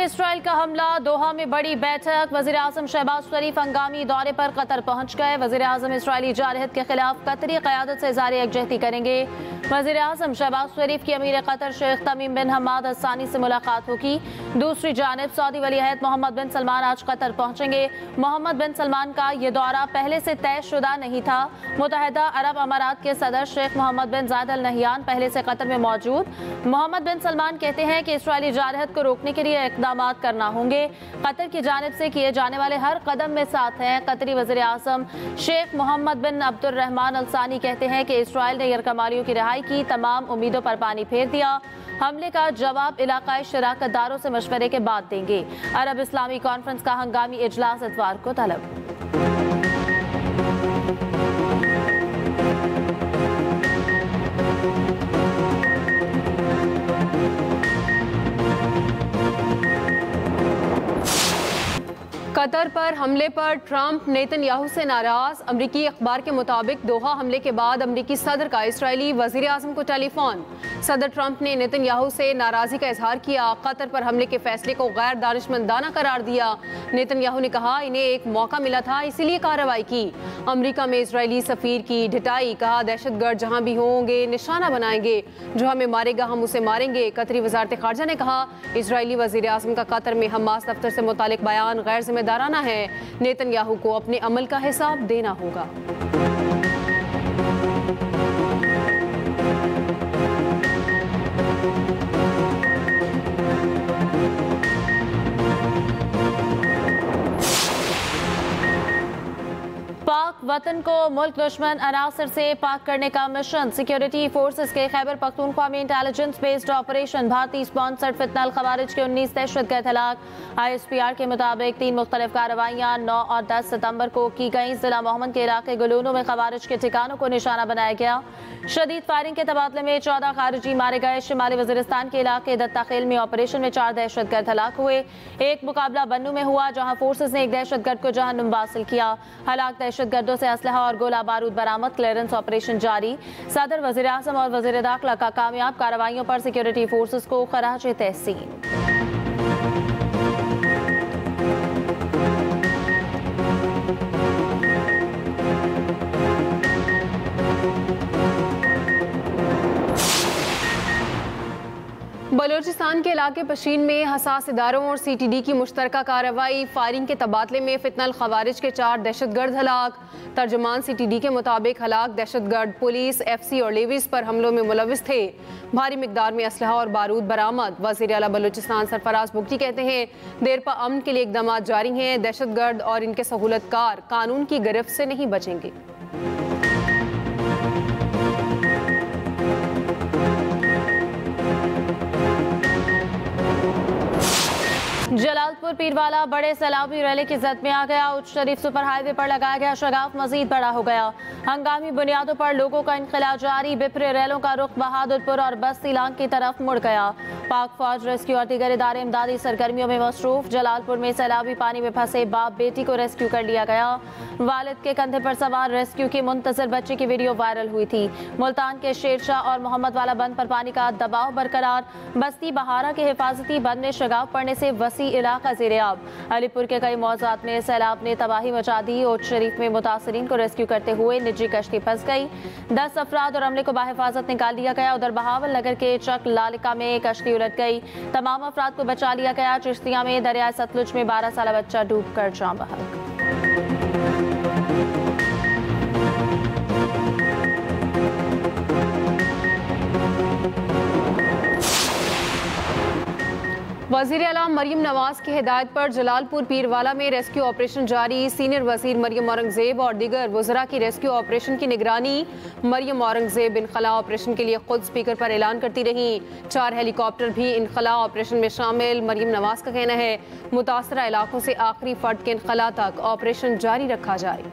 Israel का हमला, दोहा में बड़ी बैठक। वज़ीर आज़म शहबाज शरीफ हंगामी दौरे पर कतर पहुंच गए। वज़ीर आज़म इसराइली जारहत के खिलाफ कतरी क़यादत से इज़हार यकजहती करेंगे। वज़ीर आज़म शहबाज शरीफ की अमीर कतर शेख तमीम बिन हमाद अल-सानी से मुलाकात होगी। दूसरी जानिब सऊदी वली अहद मोहम्मद बिन सलमान आज कतर पहुंचेंगे। मोहम्मद बिन सलमान का ये दौरा पहले से तयशुदा नहीं था। मुत्तहिदा अरब अमारात के सदर शेख मोहम्मद बिन जायद अल नहयान पहले से कतर में मौजूद। मोहम्मद बिन सलमान कहते हैं कि इसराइली जारहत को रोकने के लिए इक़दामात करना होंगे। कतर की जानिब से किए जाने वाले हर कदम में साथ हैं। कतरी वज़ीर आज़म शेख मोहम्मद बिन अब्दुर्रहमान अल-सानी कहते हैं कि इसराइल ने यरकमालियों की रिहाई की तमाम उम्मीदों पर पानी फेर दिया। हमले का जवाब इलाकाई शराकतदारों से मशवरे के बाद देंगे। अरब इस्लामी कॉन्फ्रेंस का हंगामी इजलास इतवार को तलब। कतर पर हमले पर ट्रंप नेतन्याहू से नाराज। अमरीकी अखबार के मुताबिक दोहा हमले के बाद अमरीकी सदर का इसराइली वज़ीर आज़म को टेलीफोन। सदर ट्रंप ने नेतन्याहू से नाराज़गी का इजहार किया। कतर पर हमले के फैसले को गैर दानिशमंदाना करार दिया। नेतन्याहू ने कहा इन्हें एक मौका मिला था, इसीलिए कार्रवाई की। अमरीका में इसराइली सफ़ीर की ढिठाई, कहा दहशतगर्द जहाँ भी होंगे निशाना बनाएंगे, जो हमें मारेगा हम उसे मारेंगे। कतरी वज़ारत ख़ारजा ने कहा इसराइली वज़ीर आज़म का कतर में हमास दफ्तर से मुतालिक बयान गैर जिम्मेदाराना है। नेतन्याहू को अपने अमल का हिसाब देना होगा। पाक वतन को मुल्क दुश्मन अनासर से पाक करने का मिशन। सिक्योरिटी फोर्सेस के खैबर पख्तूनख्वा में इंटेलिजेंस बेस्ड ऑपरेशन। भारतीय स्पॉन्सर्ड फितनल खवारिज के 19 दहशतगर्द हलाक। ISPR के मुताबिक 3 मुख्तलिफ कार्रवाइयाँ 9 और 10 सितंबर को की गई। जिला मोहम्मद के इलाके गुलूनों में खवारिज के ठिकानों को निशाना बनाया गया। शदीद फायरिंग के तबादले में 14 खारिजी मारे गए। शिमाली वजीरिस्तान के इलाके दत्ताखेल में ऑपरेशन में 4 दहशतगर्द हलाक हुए। एक मुकाबला बन्नू में हुआ, जहाँ फोर्सेस ने एक दहशतगर्द को जहन्नुम हासिल किया। हलाक दहशतगर्दों से असलहा और गोला बारूद बरामद। क्लियरेंस ऑपरेशन जारी। सदर, वज़ीर आज़म और वज़ीर दाखिला का कामयाब कार्रवाइयों पर सिक्योरिटी फोर्सेस को खराज तहसीन। बलूचिस्तान के इलाके पशीन में हसास इदारों और CTD की मुश्तरका कार्रवाई। फायरिंग के तबादले में फितनल खवारिज के 4 दहशतगर्द हलाक। तर्जुमान CTD के मुताबिक हलाक दहशतगर्द पुलिस, FC और लेवीज पर हमलों में मुलविस थे। भारी मिकदार में असलहा और बारूद बरामद। वज़ीर आला बलूचिस्तान सरफराज बुगटी कहते हैं देरपा अमन के लिए इक़दाम जारी हैं। दहशतगर्द और इनके सहूलतकार कानून की गिरफ्त से नहीं बचेंगे। जलालपुर पीरवाला बड़े सैलाबी रैली की जद में आ गया। उच्च शरीफ सुपर हाईवे पर लगाया गया शगाफ मजीद बड़ा हो गया। हंगामी बुनियादों पर लोगों का इनखला जारी। बिपरे रैलों का रुख बहादुरपुर और बस्ती लांग की तरफ मुड़ गया। पाक फौज, रेस्क्यू और दीगर इदारे इमदादी सरगर्मियों में मसरूफ। जलालपुर में सैलाबी पानी में फंसे बाप बेटी को रेस्क्यू कर लिया गया। वालिद के कंधे पर सवार रेस्क्यू की मुंतजर बच्ची की वीडियो वायरल हुई थी। मुल्तान के शेरशाह और मोहम्मद वाला बंद पर पानी का दबाव बरकरार। बस्ती बहारा के हिफाजती बंद में शगाफ पड़ने से वसी इलाका ज़ेरे-आब। अलीपुर के कई मौज़ात में सैलाब ने तबाही मचा दी। उच्च शरीफ में मुतासरीन को रेस्क्यू करते हुए निजी कश्ती फंस गई। 10 अफराद और अमले को बाहिफाजत निकाल लिया गया। उधर बहावल नगर के चक लालिका में कश्ती उलट गई। तमाम अफराद को बचा लिया गया। चिश्तिया में दरिया सतलुज में 12 साल बच्चा डूब कर जान बहक। वज़ीर आला मरियम नवाज की हिदायत पर जलालपुर पीरवाला में रेस्क्यू ऑपरेशन जारी। सीनियर वज़ीर मरियम औरंगज़ेब और दीगर वज़रा की रेस्क्यू ऑपरेशन की निगरानी। मरियम औरंगज़ेब इनखला ऑपरेशन के लिए खुद स्पीकर पर ऐलान करती रहीं। 4 हेलीकॉप्टर भी इनखला ऑपरेशन में शामिल। मरियम नवाज का कहना है मुतासरा इलाकों से आखिरी फर्द के इनखला तक ऑपरेशन जारी रखा जाए।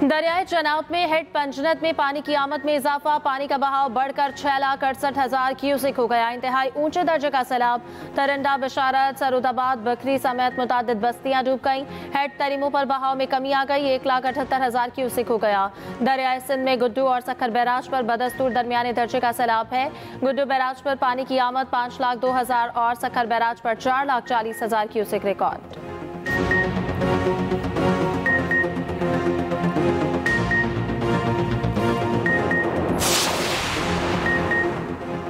दरियाए चनाब में हेड पंजनत में पानी की आमद में इजाफा, पानी का बहाव बढ़कर 6,68,000 क्यूसिक हो गया। इंतहाई ऊंचे दर्जे का सैलाब, तरंडा, बशारत, सरूदाबाद, बकरी समेत मुतादिद बस्तियां डूब गईं। हेड तरीमों पर बहाव में कमी आ गई, 1,78,000 क्यूसिक हो गया। दरियाए सिंध में गुड्डू और सखर बैराज पर बदस्तूर दरमियाने दर्जे का सैलाब है। गुड्डू बैराज पर पानी की आमद 5,02,000 और सखर बैराज पर 4,40,000 क्यूसिक रिकॉर्ड।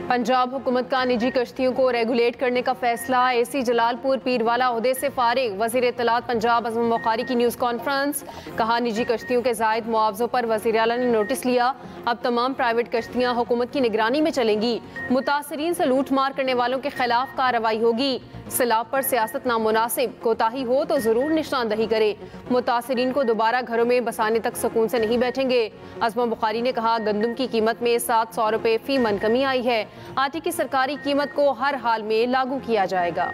पंजाब हुकूमत का निजी कश्तियों को रेगुलेट करने का फैसला, एसी जलालपुर पीरवाला ओहदे से फारिग। वजीर इत्तलात पंजाब अज़म बुखारी की न्यूज़ कॉन्फ्रेंस, कहा निजी कश्तियों के जायद मुआवजों पर वज़ीर आला ने नोटिस लिया। अब तमाम प्राइवेट कश्तियाँ हुकूमत की निगरानी में चलेंगी। मुतासरीन से लूट मार करने वालों के खिलाफ कार्रवाई होगी। सैलाब पर सियासत नामुनासिब, कोताही हो तो जरूर निशानदही करे। मुतासरीन को दोबारा घरों में बसाने तक सुकून से नहीं बैठेंगे। अज़म बुखारी ने कहा गंदम की कीमत में 700 रुपये फी मन कमी आई है। आटे की सरकारी कीमत को हर हाल में लागू किया जाएगा।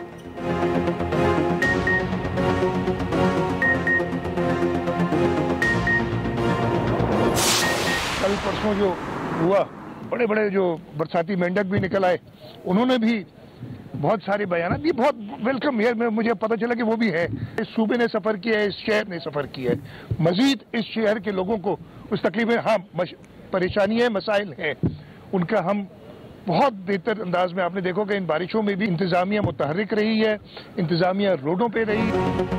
कल परसों जो हुआ, बड़े बड़े जो बरसाती मेंढक भी निकल आए, उन्होंने भी बहुत सारे बयान दिए। बहुत वेलकम है। मुझे पता चला कि वो भी है। इस सूबे ने सफ़र किया है, इस शहर ने सफ़र किया है। मजीद इस शहर के लोगों को उस तकलीफ में, हाँ परेशानियाँ मसाइल हैं, उनका हम बहुत बेहतर अंदाज में, आपने देखो कि इन बारिशों में भी इंतज़ामिया मुतहर्रिक रही है, इंतज़ामिया रोडों पर रही।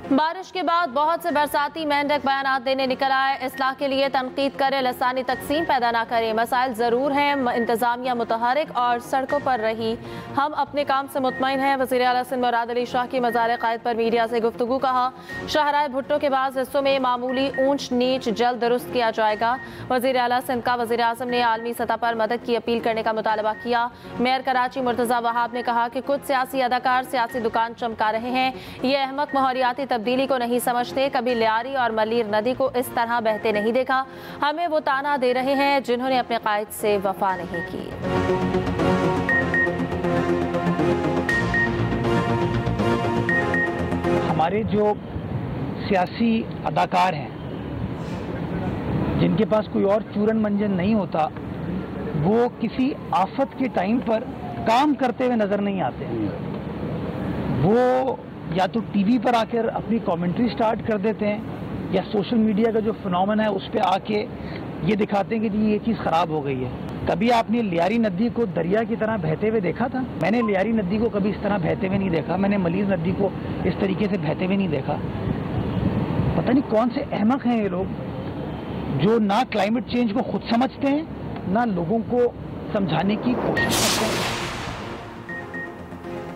बारिश के बाद बहुत से बरसाती मेंढक बयानात देने निकल आए। इस्लाह के लिए तनकीद करे, लसानी तकसीम पैदा ना करें। मसाइल ज़रूर हैं, इंतज़ामिया मुतहर्रिक और सड़कों पर रही। हम अपने काम से मुतमईन हैं। वज़ीर आला सिंध मुराद अली शाह की मज़ार क़ायद पर मीडिया से गुफ्तगू, कहा शाहराह भुट्टो के बाद हिस्सों में मामूली ऊंच नीच जल्द दुरुस्त किया जाएगा। वज़ीर आला सिंध का वज़ीर आज़म ने आलमी सतह पर मदद की अपील करने का मुतालबा किया। मेयर कराची मुर्तज़ा वहाब ने कहा कि कुछ सियासी अदाकार सियासी दुकान चमका रहे हैं। ये अहमक माहौलियाती तब्दीली को नहीं समझते। कभी लियारी और मलीर नदी को इस तरह बहते नहीं देखा। हमें वो ताना दे रहे हैं जिन्होंने अपने कायद से वफा नहीं की। हमारे जो सियासी अदाकार हैं, जिनके पास कोई और चूरन मंजन नहीं होता, वो किसी आफत के टाइम पर काम करते हुए नजर नहीं आते। वो या तो टीवी पर आकर अपनी कमेंट्री स्टार्ट कर देते हैं, या सोशल मीडिया का जो फिनोमेना है उस पर आके ये दिखाते हैं कि जी ये चीज़ ख़राब हो गई है। कभी आपने लियारी नदी को दरिया की तरह बहते हुए देखा था? मैंने लियारी नदी को कभी इस तरह बहते हुए नहीं देखा। मैंने मलीर नदी को इस तरीके से बहते हुए नहीं देखा। पता नहीं कौन से अहमक हैं ये लोग, जो ना क्लाइमेट चेंज को खुद समझते हैं, ना लोगों को समझाने की कोशिश करते हैं।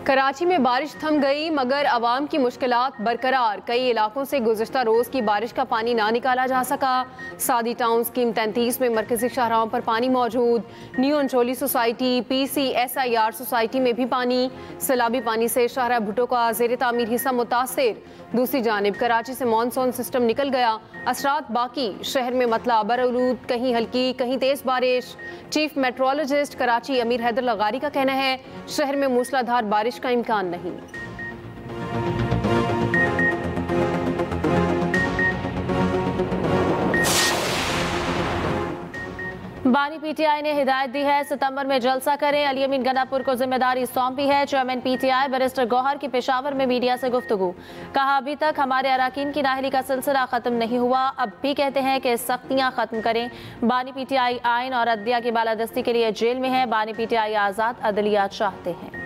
कराची में बारिश थम गई, मगर अवाम की मुश्किलात बरकरार। कई इलाकों से गुज़िश्ता रोज़ की बारिश का पानी ना निकाला जा सका। सादी टाउन स्कीम 33 में मरकजी शाहराहों पर पानी मौजूद। New Ancholi society, PCSIR society में भी पानी। सैलाबी पानी से शाहराह भुट्टो का ज़ेर तामीर हिस्सा मुतासिर। दूसरी जानिब कराची से मानसून सिस्टम निकल गया, असरात बाकी। शहर में मतला बरआलूद, कहीं हल्की कहीं तेज बारिश। चीफ मेट्रोलॉजिस्ट कराची अमीर हैदर लगारी का कहना है शहर में मूसलाधार बारिश का इम्कान नहीं। बानी PTI ने हिदायत दी है सितंबर में जलसा करें। अली अमीन गंडापुर को जिम्मेदारी सौंपी है। चेयरमैन PTI बैरिस्टर गौहर की पेशावर में मीडिया से गुफ्तगू, कहा अभी तक हमारे अराकीन की नाहली का सिलसिला खत्म नहीं हुआ। अब भी कहते हैं कि सख्तियां खत्म करें। बानी PTI आइन और अदलिया की बालादस्ती के लिए जेल में है। बानी PTI आज़ाद अदलिया चाहते हैं।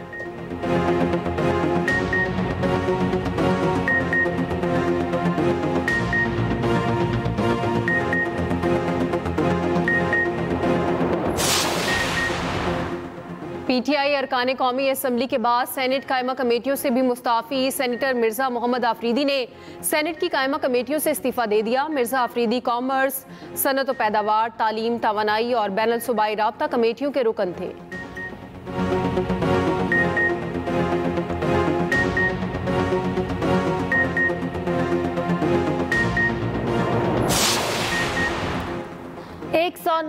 PTI अरकान कौमी असम्बली के बाद सेनेट कायमा कमेटियों से भी मुस्ताफ़ी। सेनेटर मिर्ज़ा मोहम्मद आफरीदी ने सेनेट की कायमा कमेटियों से इस्तीफ़ा दे दिया। मिर्ज़ा आफरीदी कॉमर्स, सनत व पैदावार, तालीम, तवानाई और बैनुल सूबाई राब्ता कमेटियों के रुकन थे।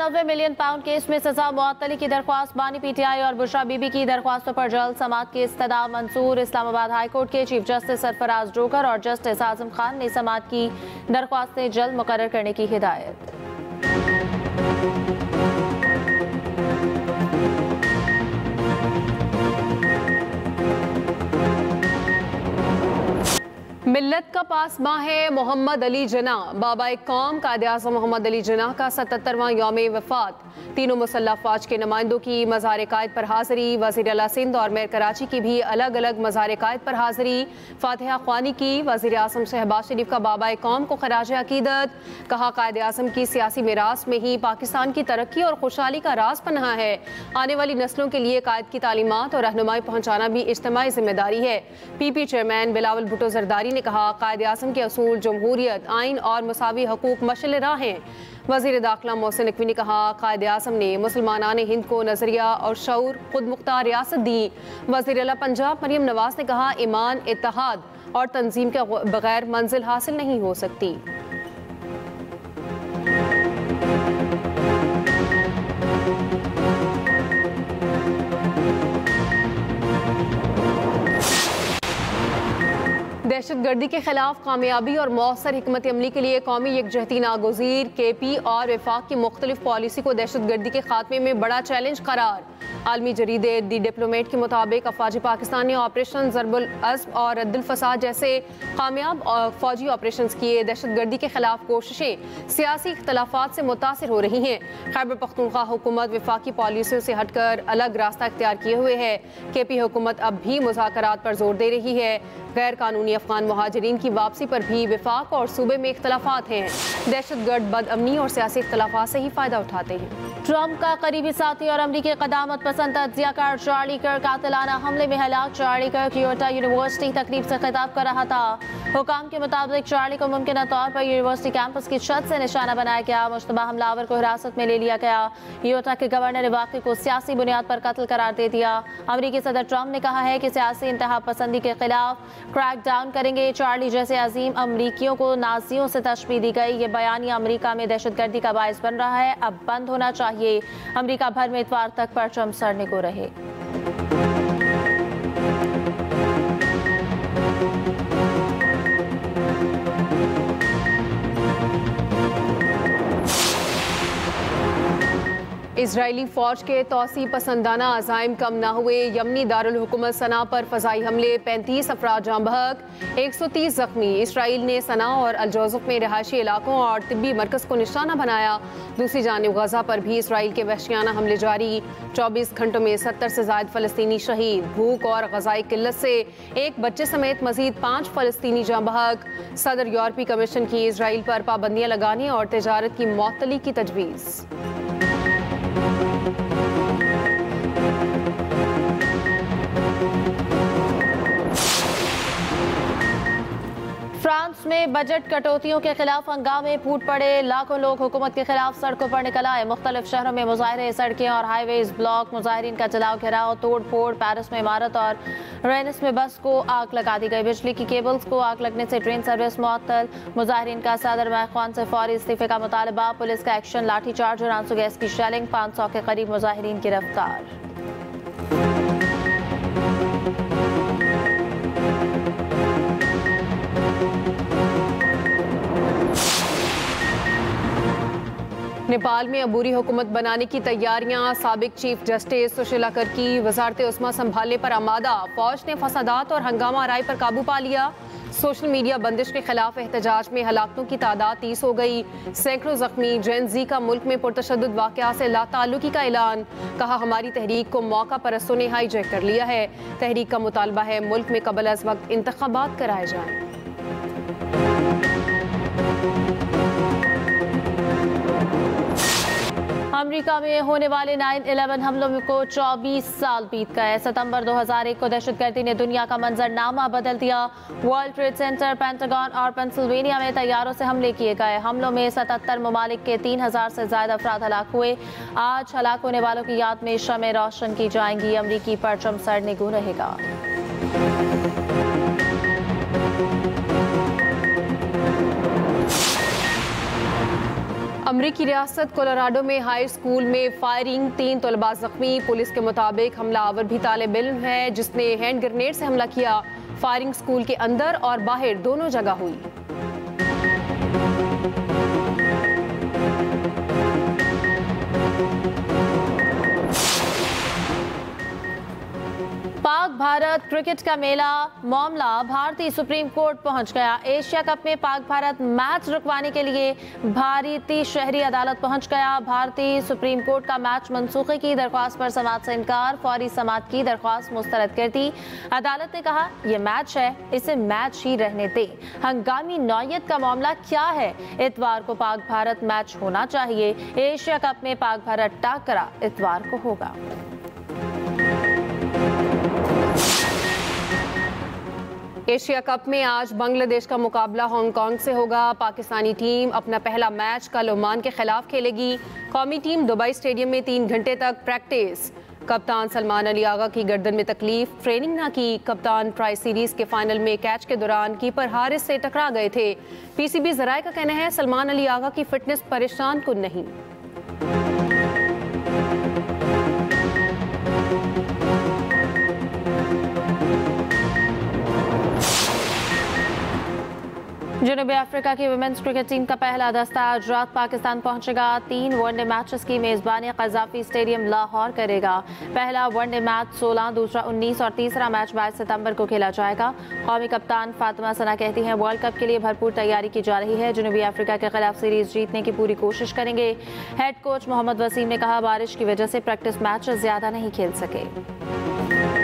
$290 मिलियन केस में सजा मुअत्तली की दरख्वास्त। बानी PTI और बुशरा बीबी की दरख्वास्तों पर जल्द समाअत की इस्तदा मंसूर। इस्लामाबाद हाई कोर्ट के चीफ जस्टिस सरफराज जोकर और जस्टिस आजम खान ने समाअत की दरख्वास्तें जल्द मुकर्रर करने की हिदायत। मिल्लत का पासमां है मोहम्मद अली जिन्ना। बाबा कौम कायदे आज़म मोहम्मद अली जिन्ना का 77वां यौम वफ़ात। तीनों मुसल्लह फ़ौज के नुमाइंदों की मज़ार कायद पर हाज़िरी। वज़ीर आला सिंध और मेयर कराची की भी अलग अलग मज़ार कायद पर हाज़िरी। फातिहा ख्वानी की। वज़ीर आज़म शहबाज शरीफ का बाबा कौम को खराज अकीदत। कहा कायदे आज़म की सियासी मिरास में ही पाकिस्तान की तरक्की और खुशहाली का राज पनाह है। आने वाली नस्लों के लिए कायद की तालीमात और रहनुमाई पहुँचाना भी इज्तिमाई जिम्मेदारी है। PP चेयरमैन बिलावल भुट्टो जरदारी ने कहा कायदे आज़म के असूल जमहूरियत, आइन और मसावी हकूक मशअल राह हैं। वज़ीर दाखिला मोहसिन नकवी ने कहा कायदे आज़म ने मुसलमानान हिंद को नज़रिया और शऊर खुद मुख्तार रियासत दी। वज़ीर आला पंजाब मरियम नवाज ने कहा ईमान, इत्तेहाद और तंजीम के बगैर मंजिल हासिल नहीं हो सकती। दहशतगर्दी के खिलाफ कामयाबी और मौसर हिकमत अमली के लिए कौमी यकजहती नागुज़ीर। KP और वफाक की मुख्तलिफ पॉलिसी को दहशतगर्दी के खात्मे में बड़ा चैलेंज करार। आलमी जरीदे दी डिप्लोमेट के मुताबिक अफवाज पाकिस्तान ने ऑपरेशन ज़रबुल अज़्ब और रद्दुल फसाद जैसे कामयाब फौजी ऑपरेशन किए। दहशतगर्दी के खिलाफ कोशिशें सियासी इख्तलाफात से मुतासिर हो रही हैं। खैबर पख्तूनख्वा हुकूमत वफाकी पॉलिसियों से हटकर अलग रास्ता इख्तियार किए हुए है। KP हुकूमत अब भी मुज़ाकरात पर जोर दे रही है। गैर कानूनी अफगान मुहाजिरीन की वापसी पर भी वफाक और सूबे में इख्तलाफात हैं। दहशतगर्द बदअमनी और सियासी इख्तलाफात से ही फ़ायदा उठाते हैं। ट्रंप का करीबी साथी और अमरीकी क़दामत पसंद तज्ज़ियाकार चार्ली कर्क कातिलाना हमले में हलाक। चार्ली कर्क यूटा यूनिवर्सिटी तकरीब से खिताब कर रहा था। हुकाम के मुताबिक चार्ली को मुमकिन तौर पर यूनिवर्सिटी कैंपस की छत से निशाना बनाया गया। मुश्तबा हमलावर को हिरासत में ले लिया गया। यूटा के गवर्नर ने वाक़े को सियासी बुनियाद पर कत्ल करार दे दिया। अमरीकी सदर ट्रंप ने कहा है कि सियासी इंतहा पसंदी के खिलाफ क्रैक डाउन करेंगे। चार्ली जैसे अजीम अमरीकियों को नाजियों से तशबीह दी गई। ये बयानिया अमरीका में दहशतगर्दी का बायस बन रहा है, अब बंद होना चाहिए। अमरीका भर में इतवार तक परचम सड़ने को रहे। इजरायली फ़ौज के तौसी पसंदाना अज़ाइम कम न हुए। यमनी दारुल हुकूमत सना पर फ़ज़ाई हमले, 35 अफराद जाँ बहक, 130 ज़ख्मी। इसराइल ने सना और अल जोज़फ में रहायशी इलाकों और तिब्बी मरकज़ को निशाना बनाया। दूसरी जानिब गज़ा पर भी इसराइल के वहशियाना हमले जारी। 24 घंटों में 70 से ज़ायद फ़लस्तीनी शहीद। भूख और ग़ज़ाई किल्लत से एक बच्चे समेत मज़ीद 5 फ़लस्तीनी जाँ बहक। सदर यूरोपीय कमीशन की इसराइल पर पाबंदियाँ लगाने और तजारत की मुअत्तली की तजवीज़। फ्रांस में बजट कटौतियों के खिलाफ हंगामे फूट पड़े। लाखों लोग हुकूमत के खिलाफ सड़कों पर निकल आए। मुख्तलिफ शहरों में मुजाहरे, सड़कें और हाईवेज ब्लॉक। मुजाहिरीन का जलाओ घेराव, तोड़ फोड़। पेरिस में इमारत और रेनिस में बस को आग लगा दी गई। बिजली की केबल्स को आग लगने से ट्रेन सर्विस मुअत्तल। मुजाहिरीन का सदर महखान से फौरी इस्तीफे का मुतालबा। पुलिस का एक्शन, लाठीचार्ज और आंसू गैस की शेलिंग। 500 के करीब मुजाहिरीन गिरफ्तार। नेपाल में अबूरी हुकूमत बनाने की तैयारियां। साबिक चीफ जस्टिस सुशीला कर्की वजारत उस्मा संभालने पर आमादा। फौज ने फसादात और हंगामा आराई पर काबू पा लिया। सोशल मीडिया बंदिश के खिलाफ एहतजाज में हलाकतों की तादाद 30 हो गई। सैकड़ों जख्मी। जेन जी का मुल्क में पुरतशद्दुद वाक़या से लाताल्लुकी का ऐलान। कहा हमारी तहरीक को मौका परस्तों ने हाईजैक कर लिया है। तहरीक का मुतालबा है मुल्क में कबल अज़ वक्त इंतखाबात कराए जाएं। अमेरिका में होने वाले 9/11 हमलों को 24 साल बीत गए। सितंबर 2001 को दहशतगर्दी ने दुनिया का मंजरनामा बदल दिया। वर्ल्ड ट्रेड सेंटर, पेंटागन और पेंसिल्वेनिया में तैयारों से हमले किए गए। हमलों में 77 ममालिक के 3000 से ज्यादा अफराद हलाक हुए। आज हलाक होने वालों की याद में शमें रोशन की जाएंगी। अमरीकी परचम सर निगू रहेगा। अमरीकी रियासत कोलोराडो में हाई स्कूल में फायरिंग, 3 तलबा जख्मी। पुलिस के मुताबिक हमलावर भी तालिब इल्म है जिसने हैंड ग्रेनेड से हमला किया। फायरिंग स्कूल के अंदर और बाहर दोनों जगह हुई। पाक भारत क्रिकेट का मेला मामला भारतीय सुप्रीम कोर्ट पहुंच गया। एशिया कप में पाक भारत मैच रुकवाने के लिए भारतीय शहरी अदालत पहुंच गया। भारतीय सुप्रीम कोर्ट का मैच मनसूखे की दरख्वास्त पर समाअत से इनकार, फौरी समाअत की दरख्वास्त मुस्तरद कर दी। अदालत ने कहा यह मैच है, इसे मैच ही रहने दे। हंगामी नौयत का मामला क्या है? इतवार को पाक भारत मैच होना चाहिए। एशिया कप में पाक भारत टाकरा इतवार को होगा। एशिया कप में आज बांग्लादेश का मुकाबला हांगकांग से होगा। पाकिस्तानी टीम अपना पहला मैच कल ओमान के खिलाफ खेलेगी। कौमी टीम दुबई स्टेडियम में 3 घंटे तक प्रैक्टिस। कप्तान सलमान अली आगा की गर्दन में तकलीफ, ट्रेनिंग ना की। कप्तान ट्राई सीरीज के फाइनल में कैच के दौरान कीपर हारिस से टकरा गए थे। पीसीबी जराये का कहना है सलमान अली आगा की फिटनेस परेशान कुन नहीं। जनूबी अफ्रीका की वुमेन्स क्रिकेट टीम का पहला दस्ता आज रात पाकिस्तान पहुंचेगा। 3 वनडे मैचेस की मेजबानी कज़ाफी स्टेडियम लाहौर करेगा। पहला वनडे मैच 16, दूसरा 19 और तीसरा मैच 22 सितंबर को खेला जाएगा। कौमी कप्तान फातिमा सना कहती हैं वर्ल्ड कप के लिए भरपूर तैयारी की जा रही है। जनूबी अफ्रीका के खिलाफ सीरीज जीतने की पूरी कोशिश करेंगे। हेड कोच मोहम्मद वसीम ने कहा बारिश की वजह से प्रैक्टिस मैच ज्यादा नहीं खेल सके।